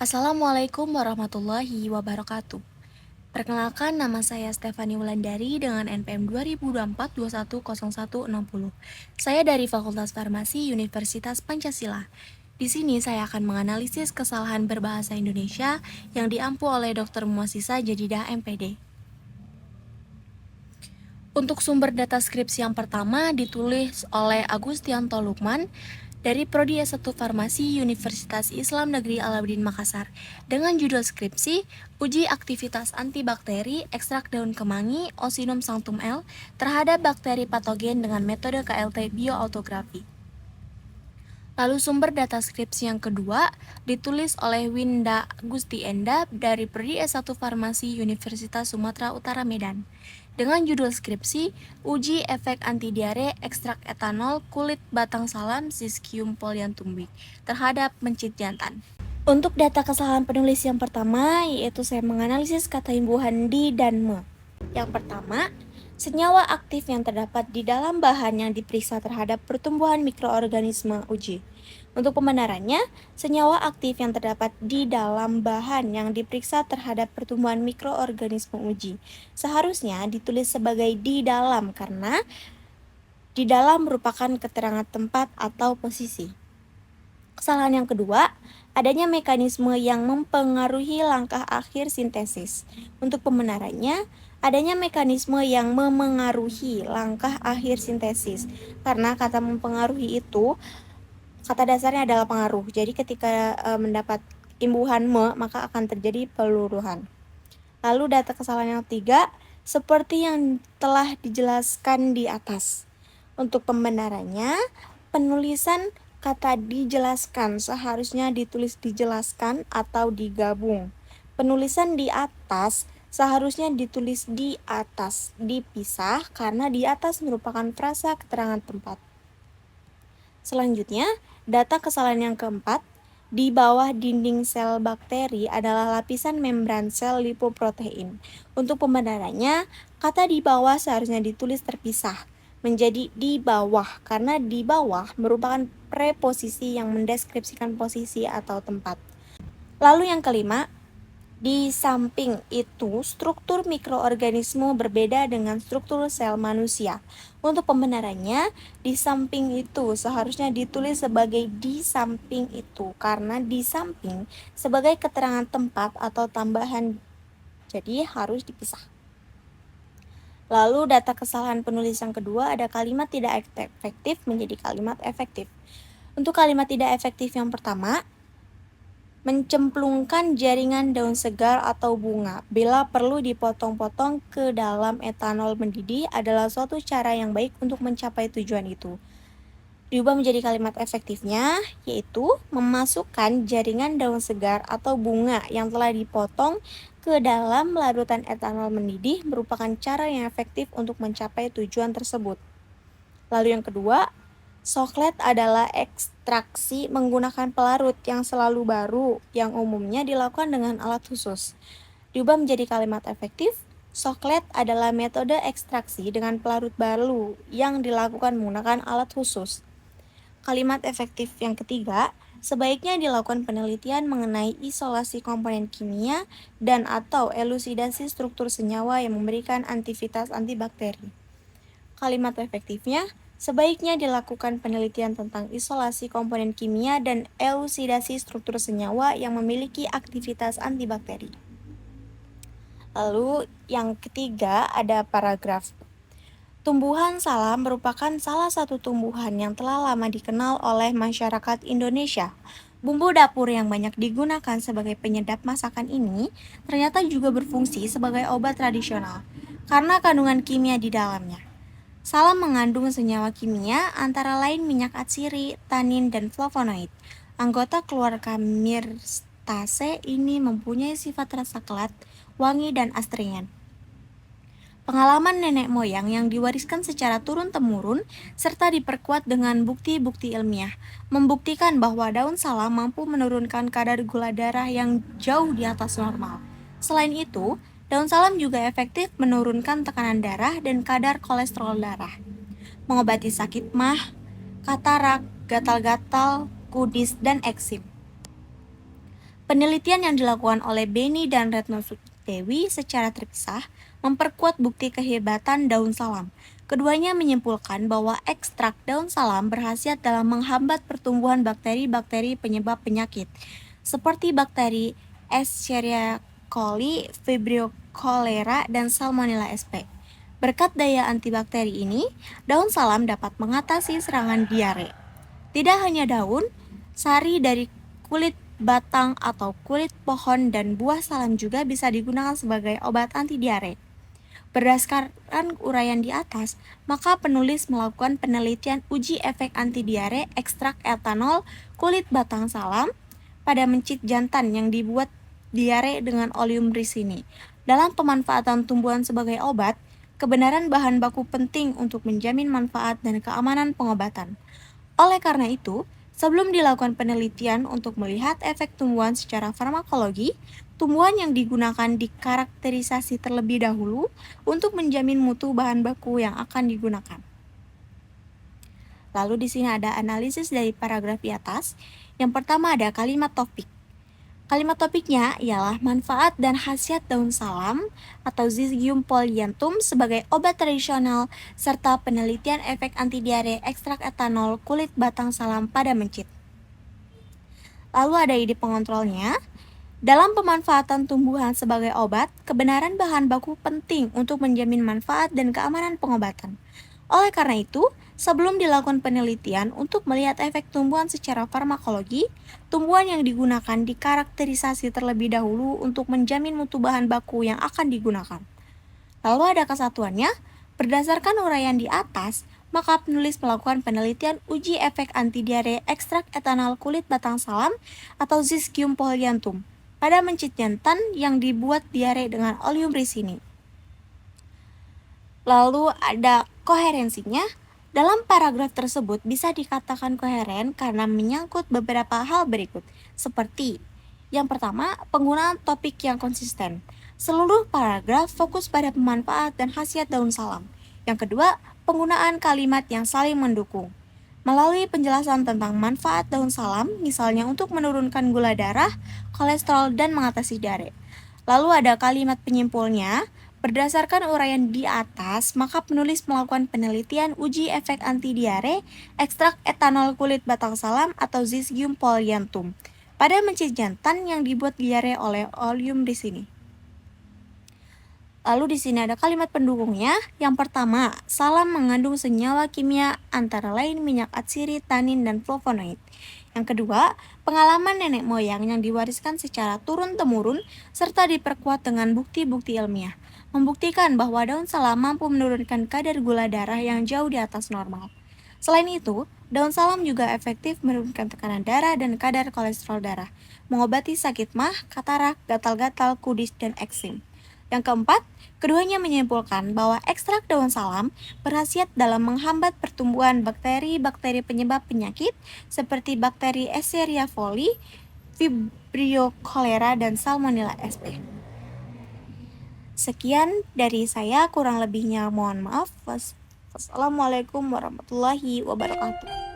Assalamualaikum warahmatullahi wabarakatuh. Perkenalkan, nama saya Stefani Wulandari dengan NPM 2024 Saya dari Fakultas Farmasi Universitas Pancasila. Di sini saya akan menganalisis kesalahan berbahasa Indonesia yang diampu oleh Dr. Muasisa Jadidah MPD. Untuk sumber data skripsi yang pertama ditulis oleh Agustianto Lukman dari Prodi S1 Farmasi Universitas Islam Negeri Alauddin Makassar dengan judul skripsi Uji Aktivitas Antibakteri Ekstrak Daun Kemangi Osinum sanctum L terhadap bakteri patogen dengan metode KLT bioautografi. Lalu sumber data skripsi yang kedua ditulis oleh Winda Gustienda dari Prodi S1 Farmasi Universitas Sumatera Utara Medan dengan judul skripsi Uji Efek Antidiare Ekstrak Etanol Kulit Batang Salam Siscium polyanthumui terhadap mencit jantan. Untuk data kesalahan penulis yang pertama, yaitu saya menganalisis kata imbuhan di dan me. Yang pertama, senyawa aktif yang terdapat di dalam bahan yang diperiksa terhadap pertumbuhan mikroorganisme uji. Untuk pembenarannya, senyawa aktif yang terdapat di dalam bahan yang diperiksa terhadap pertumbuhan mikroorganisme uji seharusnya ditulis sebagai di dalam karena di dalam merupakan keterangan tempat atau posisi. Kesalahan yang kedua, adanya mekanisme yang mempengaruhi langkah akhir sintesis. Untuk pembenarannya, adanya mekanisme yang memengaruhi langkah akhir sintesis. Karena kata mempengaruhi itu, kata dasarnya adalah pengaruh. Jadi ketika mendapat imbuhan me, maka akan terjadi peluruhan. Lalu data kesalahan yang ketiga, seperti yang telah dijelaskan di atas. Untuk pembenarannya, penulisan kata dijelaskan seharusnya ditulis dijelaskan atau digabung. Penulisan di atas seharusnya ditulis di atas, dipisah karena di atas merupakan frasa keterangan tempat. Selanjutnya, data kesalahan yang keempat, di bawah dinding sel bakteri adalah lapisan membran sel lipoprotein. Untuk pembenarannya, kata di bawah seharusnya ditulis terpisah menjadi di bawah karena di bawah merupakan preposisi yang mendeskripsikan posisi atau tempat. Lalu yang kelima, di samping itu struktur mikroorganisme berbeda dengan struktur sel manusia. Untuk pembenarannya, di samping itu seharusnya ditulis sebagai di samping itu karena di samping sebagai keterangan tempat atau tambahan, jadi harus dipisah. Lalu data kesalahan penulis yang kedua ada kalimat tidak efektif menjadi kalimat efektif. Untuk kalimat tidak efektif yang pertama, mencemplungkan jaringan daun segar atau bunga bila perlu dipotong-potong ke dalam etanol mendidih adalah suatu cara yang baik untuk mencapai tujuan itu. Diubah menjadi kalimat efektifnya, yaitu memasukkan jaringan daun segar atau bunga yang telah dipotong ke dalam larutan etanol mendidih merupakan cara yang efektif untuk mencapai tujuan tersebut. Lalu yang kedua, soklet adalah ekstraksi menggunakan pelarut yang selalu baru yang umumnya dilakukan dengan alat khusus. Diubah menjadi kalimat efektif, soklet adalah metode ekstraksi dengan pelarut baru yang dilakukan menggunakan alat khusus. Kalimat efektif yang ketiga, sebaiknya dilakukan penelitian mengenai isolasi komponen kimia dan atau elusidasi struktur senyawa yang memberikan aktivitas antibakteri. Kalimat efektifnya, sebaiknya dilakukan penelitian tentang isolasi komponen kimia dan elusidasi struktur senyawa yang memiliki aktivitas antibakteri. Lalu yang ketiga ada paragraf. Tumbuhan salam merupakan salah satu tumbuhan yang telah lama dikenal oleh masyarakat Indonesia. Bumbu dapur yang banyak digunakan sebagai penyedap masakan ini ternyata juga berfungsi sebagai obat tradisional karena kandungan kimia di dalamnya. Salam mengandung senyawa kimia antara lain minyak atsiri, tanin, dan flavonoid. Anggota keluarga Myrtaceae ini mempunyai sifat rasa kelat, wangi, dan astringent. Pengalaman nenek moyang yang diwariskan secara turun-temurun serta diperkuat dengan bukti-bukti ilmiah membuktikan bahwa daun salam mampu menurunkan kadar gula darah yang jauh di atas normal. Selain itu, daun salam juga efektif menurunkan tekanan darah dan kadar kolesterol darah, mengobati sakit mah, katarak, gatal-gatal, kudis, dan eksim. Penelitian yang dilakukan oleh Beni dan Retno Dewi secara terpisah memperkuat bukti kehebatan daun salam. Keduanya menyimpulkan bahwa ekstrak daun salam berkhasiat dalam menghambat pertumbuhan bakteri-bakteri penyebab penyakit, seperti bakteri Escherichia coli, Vibrio cholera, dan Salmonella sp. Berkat daya antibakteri ini, daun salam dapat mengatasi serangan diare. Tidak hanya daun, sari dari kulit batang atau kulit pohon dan buah salam juga bisa digunakan sebagai obat anti diare. Berdasarkan uraian di atas, maka penulis melakukan penelitian uji efek anti diare ekstrak etanol kulit batang salam pada mencit jantan yang dibuat diare dengan oleum ricini. Dalam pemanfaatan tumbuhan sebagai obat, kebenaran bahan baku penting untuk menjamin manfaat dan keamanan pengobatan. Oleh karena itu, sebelum dilakukan penelitian untuk melihat efek tumbuhan secara farmakologi, tumbuhan yang digunakan dikarakterisasi terlebih dahulu untuk menjamin mutu bahan baku yang akan digunakan. Lalu di sini ada analisis dari paragraf di atas. Yang pertama ada kalimat topik. Kalimat topiknya ialah manfaat dan khasiat daun salam atau Zygium polyanthum sebagai obat tradisional serta penelitian efek anti diare ekstrak etanol kulit batang salam pada mencit. Lalu ada ide pengontrolnya. Dalam pemanfaatan tumbuhan sebagai obat, kebenaran bahan baku penting untuk menjamin manfaat dan keamanan pengobatan. Oleh karena itu, sebelum dilakukan penelitian untuk melihat efek tumbuhan secara farmakologi, tumbuhan yang digunakan dikarakterisasi terlebih dahulu untuk menjamin mutu bahan baku yang akan digunakan. Lalu ada kesatuannya, berdasarkan uraian di atas, maka penulis melakukan penelitian uji efek anti diare ekstrak etanol kulit batang salam atau Zygium polyanthum pada mencit jantan yang dibuat diare dengan oleum ricini. Lalu ada koherensinya. Dalam paragraf tersebut bisa dikatakan koheren karena menyangkut beberapa hal berikut, seperti yang pertama, penggunaan topik yang konsisten. Seluruh paragraf fokus pada pemanfaat dan khasiat daun salam. Yang kedua, penggunaan kalimat yang saling mendukung. Melalui penjelasan tentang manfaat daun salam, misalnya untuk menurunkan gula darah, kolesterol, dan mengatasi diare. Lalu ada kalimat penyimpulnya. Berdasarkan uraian di atas, maka penulis melakukan penelitian uji efek anti diare ekstrak etanol kulit batang salam atau Zygium polyanthum pada mencit jantan yang dibuat diare oleh oleum ricini. Lalu di sini ada kalimat pendukungnya. Yang pertama, salam mengandung senyawa kimia antara lain minyak atsiri, tanin, dan flavonoid. Yang kedua, pengalaman nenek moyang yang diwariskan secara turun-temurun serta diperkuat dengan bukti-bukti ilmiah, membuktikan bahwa daun salam mampu menurunkan kadar gula darah yang jauh di atas normal. Selain itu, daun salam juga efektif menurunkan tekanan darah dan kadar kolesterol darah, mengobati sakit mah, katarak, gatal-gatal, kudis, dan eksim. Yang keempat, keduanya menyimpulkan bahwa ekstrak daun salam berkhasiat dalam menghambat pertumbuhan bakteri-bakteri penyebab penyakit seperti bakteri Escherichia coli, Vibrio cholera, dan Salmonella sp. Sekian dari saya, kurang lebihnya mohon maaf. Wassalamualaikum warahmatullahi wabarakatuh.